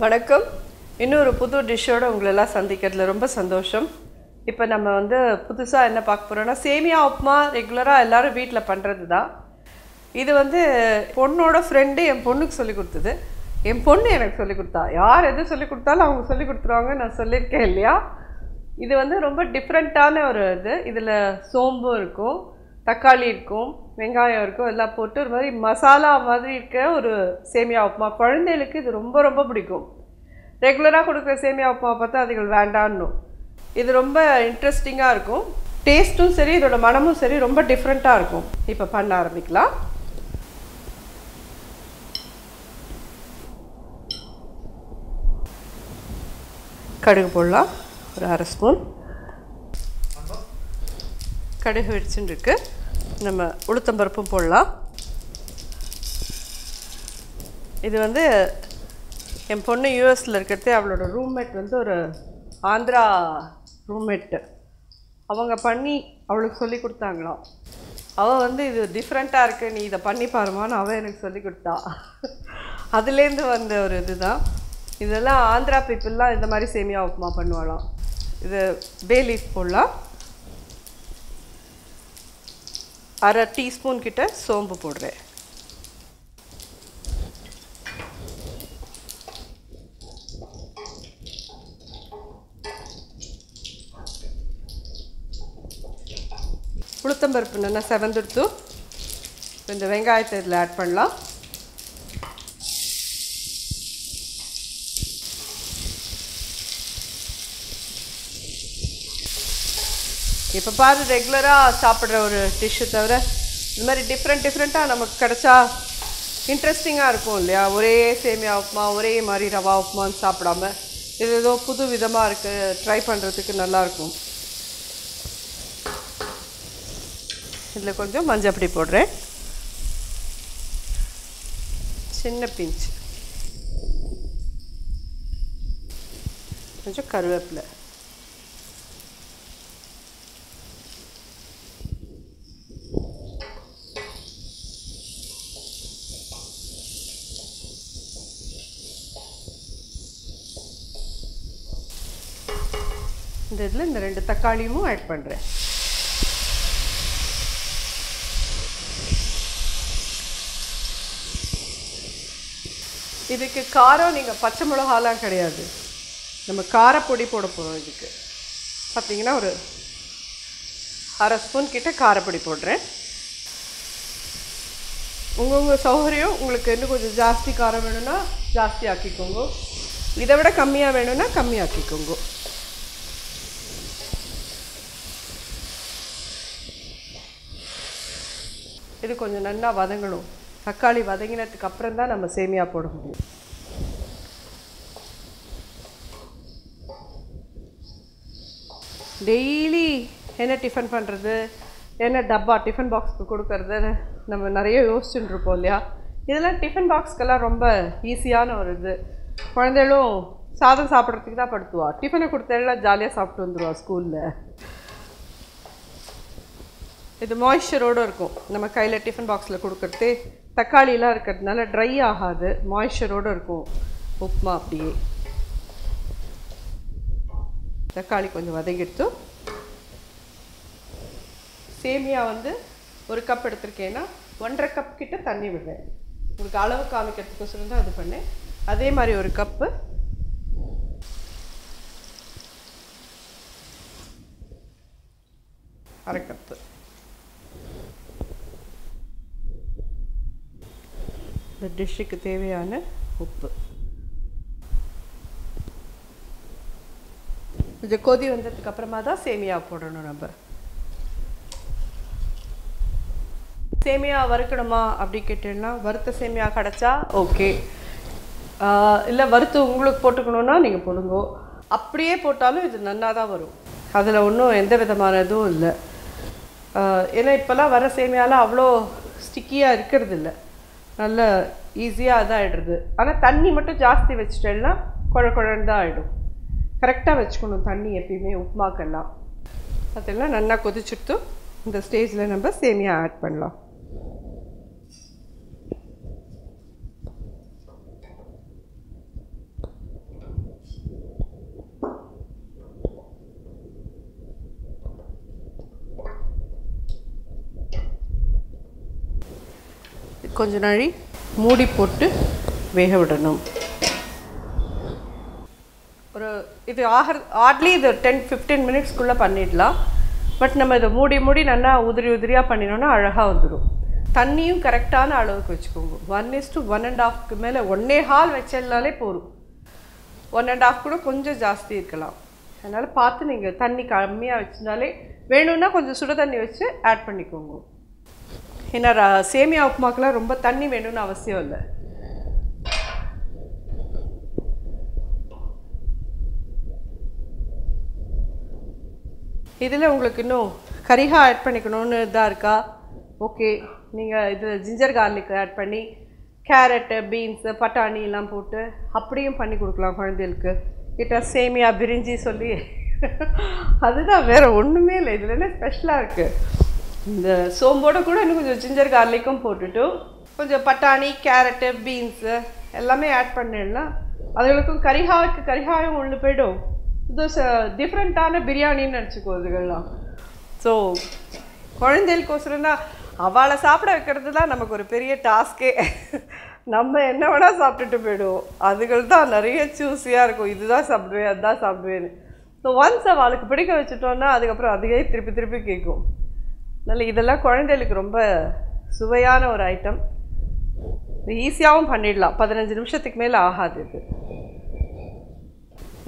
வணக்கம். இன்னொரு புது டிஷ்ஷோட உங்களை எல்லாம் சந்திக்கிறதுல ரொம்ப சந்தோஷம். இப்போ நம்ம வந்து புதுசாக என்ன பார்க்க போகிறோம்னா சேமியா உப்புமா ரெகுலராக எல்லோரும் வீட்டில் பண்ணுறது தான். இது வந்து பொண்ணோட ஃப்ரெண்டு என் பொண்ணுக்கு சொல்லி கொடுத்தது. என் பொண்ணு எனக்கு சொல்லி கொடுத்தா. யார் எது சொல்லி கொடுத்தாலும் அவங்க சொல்லி கொடுத்துருவாங்க. நான் சொல்லியிருக்கேன் இல்லையா? இது வந்து ரொம்ப டிஃப்ரெண்ட்டான ஒரு இது. இதில் சோம்பும் இருக்கும், தக்காளி இருக்கும், வெங்காயம் இருக்கும், எல்லாம் போட்டு ஒரு மாதிரி மசாலா மாதிரி இருக்க ஒரு சேமியா உப்புமா. குழந்தைகளுக்கு இது ரொம்ப ரொம்ப பிடிக்கும். ரெகுலராக கொடுக்குற சேமியா உப்புமா பார்த்தா அதுகள் வேண்டான்னு. இது ரொம்ப இன்ட்ரெஸ்டிங்காக இருக்கும். டேஸ்ட்டும் சரி, இதோட மனமும் சரி ரொம்ப டிஃப்ரெண்ட்டாக இருக்கும். இப்போ பண்ண ஆரம்பிக்கலாம். கடுகு போடலாம், ஒரு அரை ஸ்பூன். கடுகு வெடிச்சுன்னு இருக்கு. நம்ம உளுத்தம்பருப்பும் போடலாம். இது வந்து என் பொண்ணு யூஎஸில் இருக்கிறது. அவளோட ரூம்மேட் வந்து ஒரு ஆந்திரா ரூம்மேட்டு. அவங்க பண்ணி அவளுக்கு சொல்லி கொடுத்தாங்களாம். அவள் வந்து இது டிஃப்ரெண்ட்டாக இருக்குது, நீ இதை பண்ணி பாருமான்னு அவள் எனக்கு சொல்லி கொடுத்தா. அதுலேருந்து வந்த ஒரு இது தான். இதெல்லாம் ஆந்திரா பீப்புளெலாம் இந்த மாதிரி சேமியா உப்புமா பண்ணுவாளாம். இது பே லீஃப் போடலாம். அரை டீஸ்பூன் கிட்ட சோம்பு போடுறேன். உளுத்தம்பருப்பு நல்லா செவந்துடுத்து. இந்த வெங்காயத்தை இதில் ஆட் பண்ணலாம். இப்போ பாரு, ரெகுலராக சாப்பிட்ற ஒரு டிஷ்ஷு தவிர இது மாதிரி டிஃப்ரெண்ட்டாக நமக்கு கிடச்சா இன்ட்ரெஸ்டிங்காக இருக்கும் இல்லையா? ஒரே சேமியா உப்புமா, ஒரே மாதிரி ரவா உப்புமான்னு சாப்பிடாம இது ஏதோ புது விதமாக இருக்குது, ட்ரை பண்ணுறதுக்கு நல்லாயிருக்கும். இதில் கொஞ்சம் மஞ்சப்பொடி போடுறேன், சின்ன பிஞ்சு, கொஞ்சம் கருவேப்பிலை. இந்த இதில் இந்த 2 தக்காளியும் ஆட் பண்ணுறேன். இதுக்கு காரம் நீங்கள் பச்சை மிளகாலாம் கிடையாது, நம்ம காரப்பொடி போட போகிறோம். இதுக்கு பார்த்தீங்கன்னா ஒரு அரை ஸ்பூன் கிட்ட காரப்பொடி போடுறேன். உங்கள் சௌகரியம். உங்களுக்கு இன்னும் கொஞ்சம் ஜாஸ்தி காரம் வேணும்னா ஜாஸ்தி ஆக்கிக்கோங்க, இதை விட கம்மியாக வேணும்னா கம்மியாக்கிக்கோங்க. இது கொஞ்சம் நல்லா வதங்கணும். தக்காளி வதங்கினதுக்கு அப்புறம் தான் நம்ம சேமியா போட முடியும். டெய்லி என்ன டிஃபன் பண்ணுறது, என்ன டப்பா டிஃபன் பாக்ஸுக்கு கொடுக்கறது, நம்ம நிறைய யோசிச்சுட்டு இருப்போம் இல்லையா? இதெல்லாம் டிஃபன் பாக்ஸ்க்கெல்லாம் ரொம்ப ஈஸியான ஒரு இது. குழந்தைகளும் சாதம் சாப்பிட்றதுக்கு தான் படுத்துவா. டிஃபனை கொடுத்தெல்லாம் ஜாலியாக சாப்பிட்டு வந்துடுவா ஸ்கூலில். இது மாய்ஸ்சரோடு இருக்கும். நம்ம கையில் டிஃபன் பாக்ஸில் கொடுக்கறது தக்காளிலாம் இருக்கிறதுனால ட்ரை ஆகாது, மாய்ஸ்சரோடு இருக்கும் உப்புமா. அப்படியே தக்காளி கொஞ்சம் வதங்கிடுத்து. சேமியா வந்து 1 கப் எடுத்திருக்கேன்னா 1.5 கப் கிட்ட தண்ணி விடுறேன். உங்களுக்கு அளவு காமிக்கிறதுக்கோசரம் தான் இது பண்ணேன். அதே மாதிரி 1 கப்பு அரை கப்பு. இந்த டிஷ்ஷுக்கு தேவையான உப்பு. கொஞ்சம் கொதி வந்ததுக்கு அப்புறமா தான் சேமியா போடணும். நம்ம சேமியா வறுக்கணுமா அப்படி கேட்டீங்கன்னா, வறுத்த சேமியா கிடச்சா ஓகே, இல்லை வறுத்து உங்களுக்கு போட்டுக்கணுன்னா நீங்கள் போடுங்க. அப்படியே போட்டாலும் இது நல்லா தான் வரும். அதில் ஒன்றும் எந்த விதமான இதுவும் இல்லை. ஏன்னா இப்போல்லாம் வர சேமியாலாம் அவ்வளோ ஸ்டிக்கியாக இருக்கிறது இல்லை, நல்ல ஈஸியாக இதாக ஆகிடுறது. ஆனால் தண்ணி மட்டும் ஜாஸ்தி வச்சுட்டேன்னா குழன்னு தான் ஆகிடும். கரெக்டாக வச்சுக்கணும் தண்ணி எப்பயுமே உப்புமாக்கெல்லாம். அதெல்லாம் நல்லா கொதிச்சுட்டு இந்த ஸ்டேஜில் நம்ம சேமியா ஆட் பண்ணலாம். கொஞ்ச நாழி மூடி போட்டு வேக விடணும். ஒரு இது ஹார்ட்லி இது 10-15 மினிட்ஸ்க்குள்ளே பண்ணிடலாம். பட் நம்ம இதை மூடி நல்லா உதிரியாக பண்ணினோன்னா அழகாக வந்துடும். தண்ணியும் கரெக்டான அளவுக்கு வச்சுக்கோங்க. 1:1.5க்கு மேலே 1.25 வச்சிடனாலே போதும். 1.5 கூட கொஞ்சம் ஜாஸ்தி இருக்கலாம். அதனால் பார்த்து நீங்கள் தண்ணி கம்மியாக வச்சுருந்தாலே, வேணும்னா கொஞ்சம் சுடு தண்ணி வச்சு ஆட் பண்ணிக்கோங்க. ஏன்னா சேமியா உப்புமாக்கெலாம் ரொம்ப தண்ணி வேணும்னு அவசியம் இல்லை. இதில் உங்களுக்கு இன்னும் கரிகா ஆட் பண்ணிக்கணும்னு இதாக இருக்கா? ஓகே, நீங்கள் இது ஜிஞ்சர் கார்லிக் ஆட் பண்ணி கேரட்டு, பீன்ஸு, பட்டாணி எல்லாம் போட்டு அப்படியும் பண்ணி கொடுக்கலாம் குழந்தைகளுக்கு. கிட்ட சேமியா பிரிஞ்சி சொல்லி அதுதான், வேறு ஒன்றுமே இல்லை. இதில் என்ன ஸ்பெஷலாக இருக்குது? இந்த சோம்போடு கூட இன்னும் கொஞ்சம் ஜிஞ்சர் கார்லிக்கும் போட்டுட்டு கொஞ்சம் பட்டாணி, கேரட்டு, பீன்ஸு எல்லாமே ஆட் பண்ணிடலாம். அதுகளுக்கும் கரிகாயும் ஒன்று போய்டும். இது டிஃப்ரெண்ட்டான பிரியாணின்னு நினச்சிக்கோ இதுகள்லாம். ஸோ குழந்தைகளுக்கோசரம் தான் அவளை சாப்பிட வைக்கிறது தான் நமக்கு ஒரு பெரிய டாஸ்கே. நம்ம என்ன வேணால் சாப்பிட்டுட்டு போய்டுவோம். அதுகள் தான் நிறைய சூஸியாக இருக்கும். இதுதான் சாப்பிடுவேன், அதுதான் சாப்பிடுவேன்னு. ஸோ ஒன்ஸ் அவளுக்கு பிடிக்க வச்சுட்டோன்னா அதுக்கப்புறம் அதுவே திருப்பி கேட்கும். அதனால் இதெல்லாம் குழந்தைகளுக்கு ரொம்ப சுவையான ஒரு ஐட்டம். ஈஸியாகவும் பண்ணிடலாம். 15 நிமிஷத்துக்கு மேலே ஆகாது.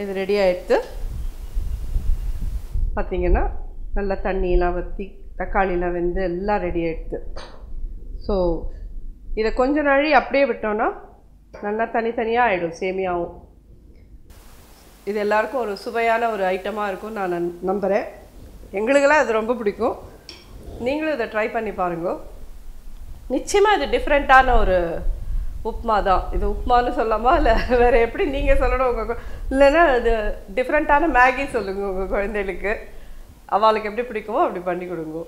இது ரெடி ஆகிடுத்து. பார்த்திங்கன்னா நல்லா தண்ணியெலாம் வற்றி தக்காளிலாம் வெந்து எல்லாம் ரெடி ஆகிடுது. ஸோ இதை கொஞ்ச நாழி அப்படியே விட்டோன்னா நல்லா தனித்தனியாக ஆகிடும் சேமியாவும். இது எல்லாருக்கும் ஒரு சுவையான ஒரு ஐட்டமாக இருக்கும் நான் நம்புகிறேன். எங்களுக்கெல்லாம் இது ரொம்ப பிடிக்கும். நீங்களும் இதை ட்ரை பண்ணி பாருங்க. நிச்சயமாக இது டிஃப்ரெண்ட்டான ஒரு உப்புமா தான். இது உப்புமான்னு சொல்லாமா இல்லை வேறு எப்படி நீங்கள் சொல்லணும்? உங்கள் இல்லைன்னா இது டிஃப்ரெண்ட்டான மேகி சொல்லுங்கள் உங்கள் குழந்தைகளுக்கு. அவளுக்கு எப்படி பிடிக்குமோ அப்படி பண்ணி கொடுங்க.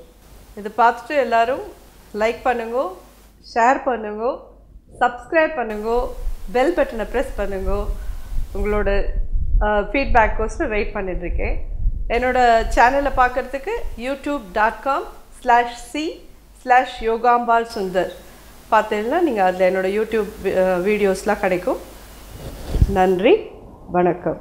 இது பார்த்துட்டு எல்லோரும் லைக் பண்ணுங்க, ஷேர் பண்ணுங்க, சப்ஸ்கிரைப் பண்ணுங்க, பெல் பட்டனை ப்ரெஸ் பண்ணுங்க. உங்களோட ஃபீட்பேக்கோஸ்ட்டு வெயிட் பண்ணிட்டுருக்கேன். என்னோடய சேனலை பார்க்குறதுக்கு youtube.com/c/Yogambal Sundar பார்த்தீங்கன்னா நீங்கள் அதில் என்னோடய யூடியூப் வீடியோஸ்லாம் கிடைக்கும். நன்றி, வணக்கம்.